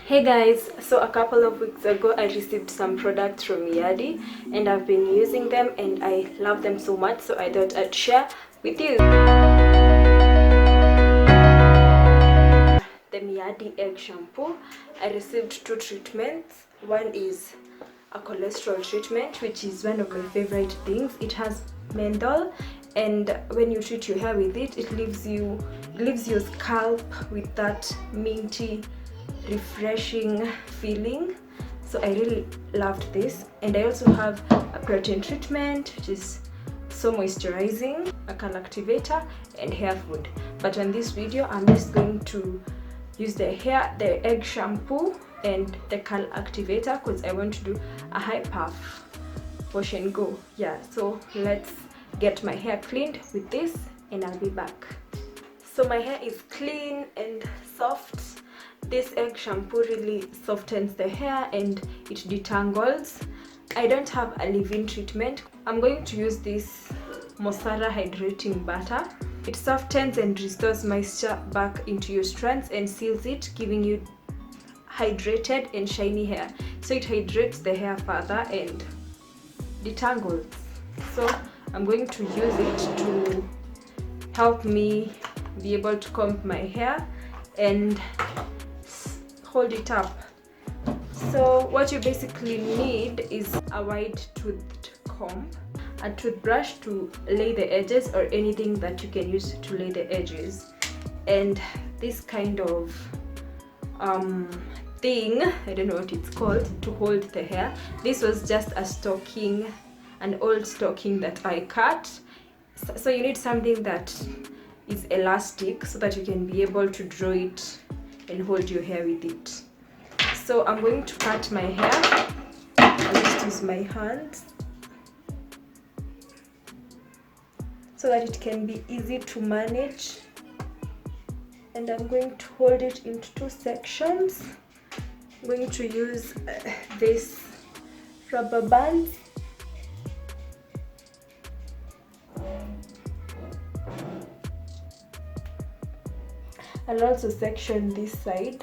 Hey guys, so a couple of weeks ago I received some products from Yadi and I've been using them and I love them so much, so I thought I'd share with you. The Miyadi egg shampoo. I received 2 treatments. One is a cholesterol treatment, which is one of my favorite things. It has menthol, and when you treat your hair with it, it leaves your scalp with that minty, refreshing feeling. So I really loved this. And I also have a protein treatment, which is so moisturizing, a curl activator, and hair food. But on this video I'm just going to use the egg shampoo and the curl activator because I want to do a high puff wash and go. Yeah, so let's get my hair cleaned with this and I'll be back. So my hair is clean and soft. This egg shampoo really softens the hair and it detangles. I don't have a leave-in treatment. I'm going to use this Mosara hydrating butter. It softens and restores moisture back into your strands and seals it, giving you hydrated and shiny hair. So it hydrates the hair further and detangles. So I'm going to use it to help me be able to comb my hair and hold it up. So what you basically need is a wide toothed comb, a toothbrush to lay the edges or anything that you can use to lay the edges, and this kind of thing, I don't know what it's called, to hold the hair. This was just a stocking, an old stocking that I cut. So you need something that is elastic so that you can be able to draw it and hold your hair with it. So I'm going to cut my hair. I'll just use my hands so that it can be easy to manage, and I'm going to hold it into 2 sections. I'm going to use this rubber band and also section this side.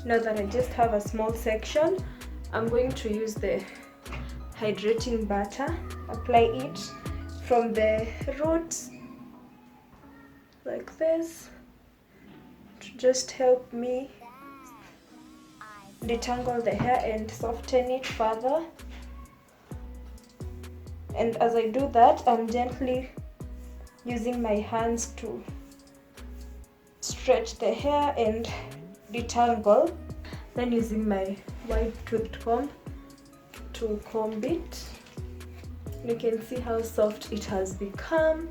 Now that I just have a small section, I'm going to use the hydrating butter, apply it from the roots like this to just help me detangle the hair and soften it further. And as I do that, I'm gently using my hands to stretch the hair and detangle, then using my wide toothed comb to comb it. You can see how soft it has become.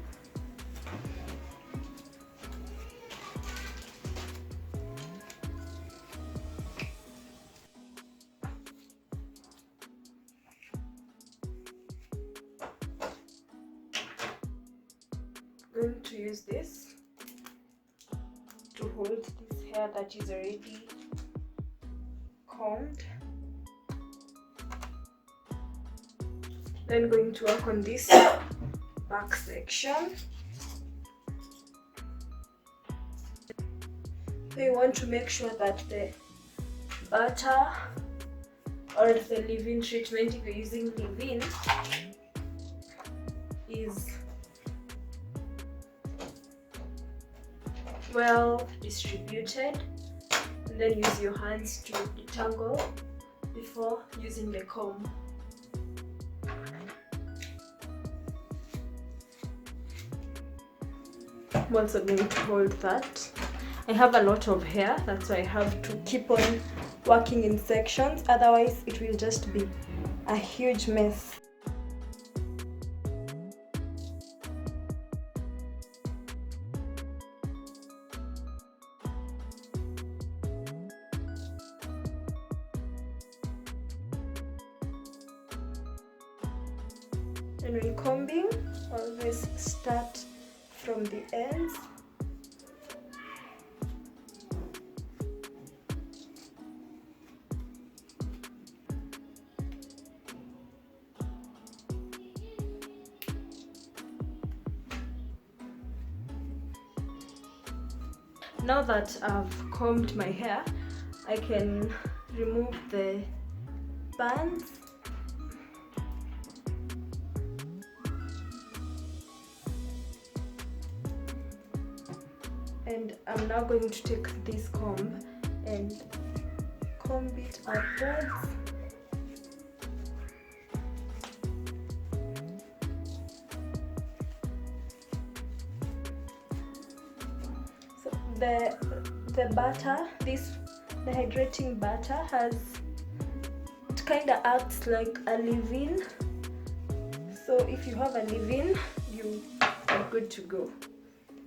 I'm going to use this to hold this hair that is already combed. Then going to work on this back section. So you want to make sure that the butter or the leave-in treatment, if you're using leave-in, is well distributed, and then use your hands to detangle before using the comb. I'm also going to hold that. I have a lot of hair, that's why I have to keep on working in sections, otherwise it will just be a huge mess. And when combing, always start from the ends. Now that I've combed my hair, I can remove the bands. And I'm now going to take this comb and comb it upwards. So the butter, the hydrating butter it kind of acts like a leave-in. So if you have a leave-in, you are good to go.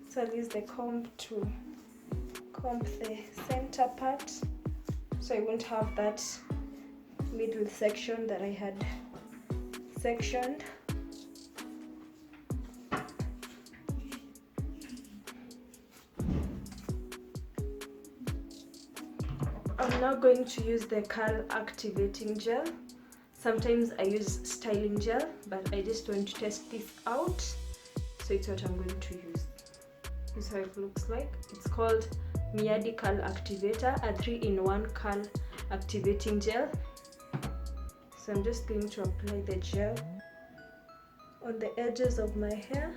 So I'll use the comb to comb the center part, so I won't have that middle section that I had sectioned. I'm now going to use the curl activating gel. Sometimes I use styling gel, but I just want to test this out, so it's what I'm going to use. This is how it looks like. It's called Miyadi Curl Activator, a 3-in-1 curl activating gel. So I'm just going to apply the gel on the edges of my hair.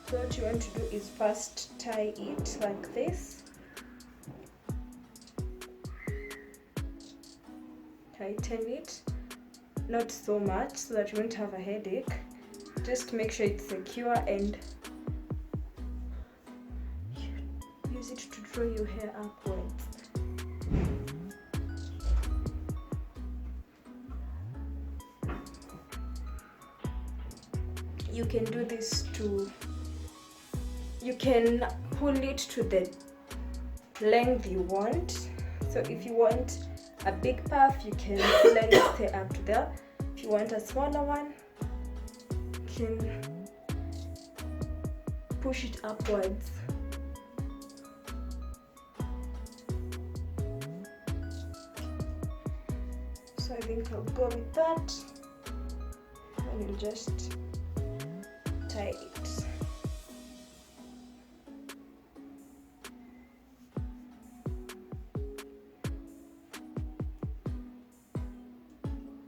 So what you want to do is first tie it like this. Tighten it, not so much so that you won't have a headache. Just make sure it's secure and use it to draw your hair upwards. You can do this you can pull it to the length you want. So if you want a big puff, you can let it stay up to there. If you want a smaller one, you can push it upwards. So I think I'll go with that, and we'll just tie it.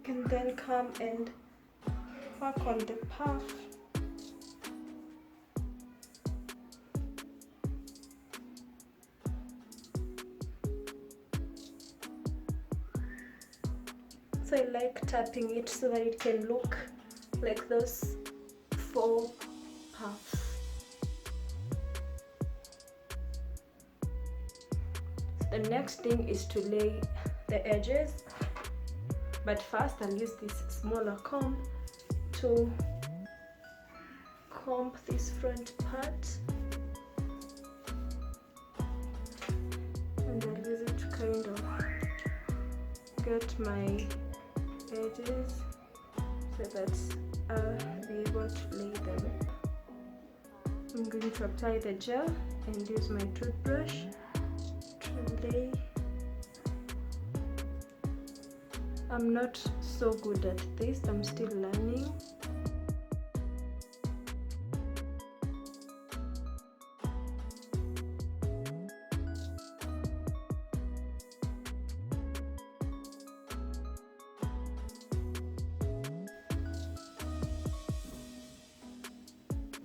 And then come and work on the puff. So I like tapping it so that it can look like those 4 puffs. The next thing is to lay the edges. But first I'll use this smaller comb to comb this front part, and I'll use it to kind of get my edges so that I'll be able to lay them. I'm going to apply the gel and use my toothbrush to lay. I'm not so good at this, I'm still learning.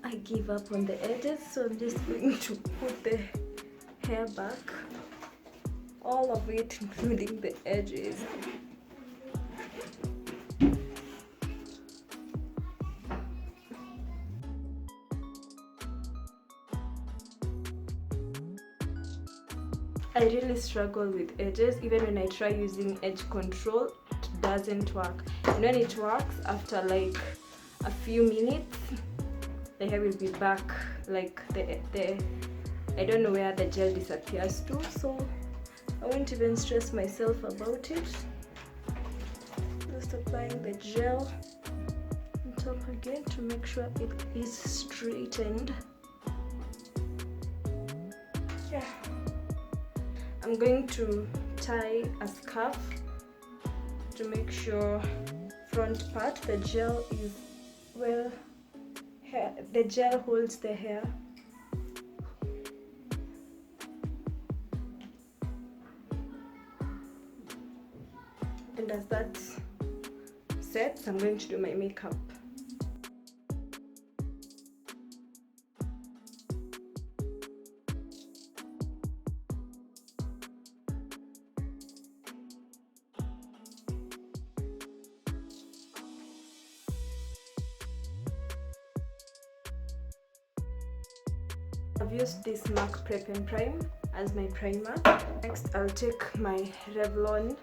I give up on the edges, so I'm just going to put the hair back, all of it, including the edges. I really struggle with edges. Even when I try using edge control, it doesn't work. And when it works, after like a few minutes, the hair will be back. Like the I don't know where the gel disappears to, so I won't even stress myself about it. Just applying the gel on top again to make sure it is straightened. Yeah, I'm going to tie a scarf to make sure front part the gel is well, the gel holds the hair. And as that sets, I'm going to do my makeup. I've used this MAC Prep and Prime as my primer. Next, I'll take my Revlon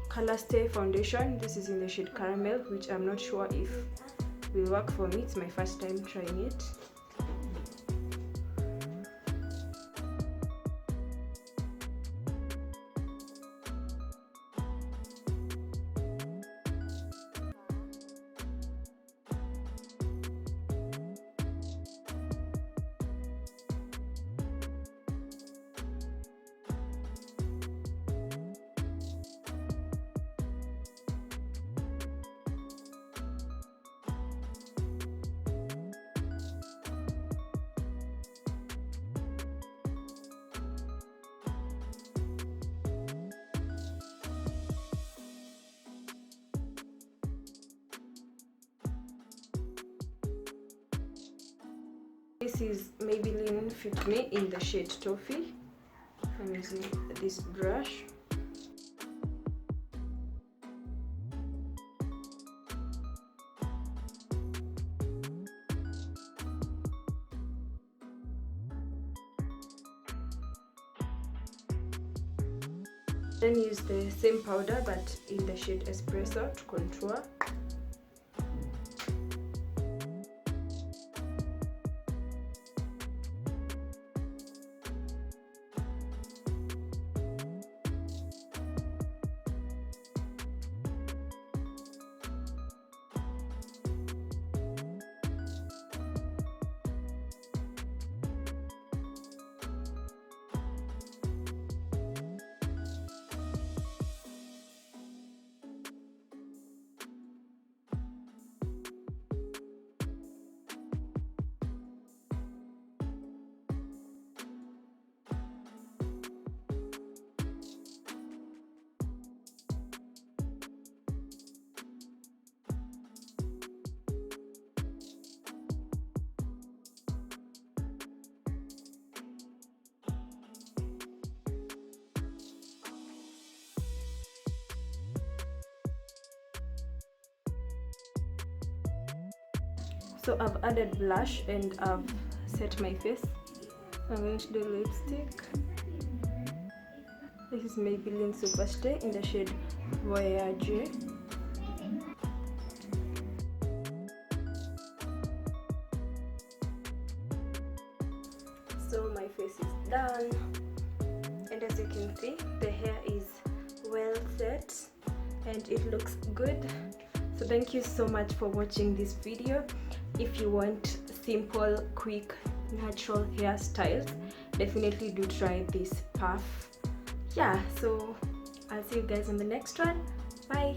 Color Stay foundation. This is in the shade Caramel, which I'm not sure if will work for me. It's my first time trying it. This is Maybelline Fit Me in the shade Toffee. I'm using this brush. Then use the same powder but in the shade Espresso to contour. So I've added blush and I've set my face. I'm going to do lipstick. This is Maybelline Superstay in the shade Voyage. So my face is done, and as you can see, the hair is well set and it looks good. So thank you so much for watching this video. If you want simple, quick, natural hairstyles, definitely do try this puff. Yeah, so I'll see you guys on the next one. Bye.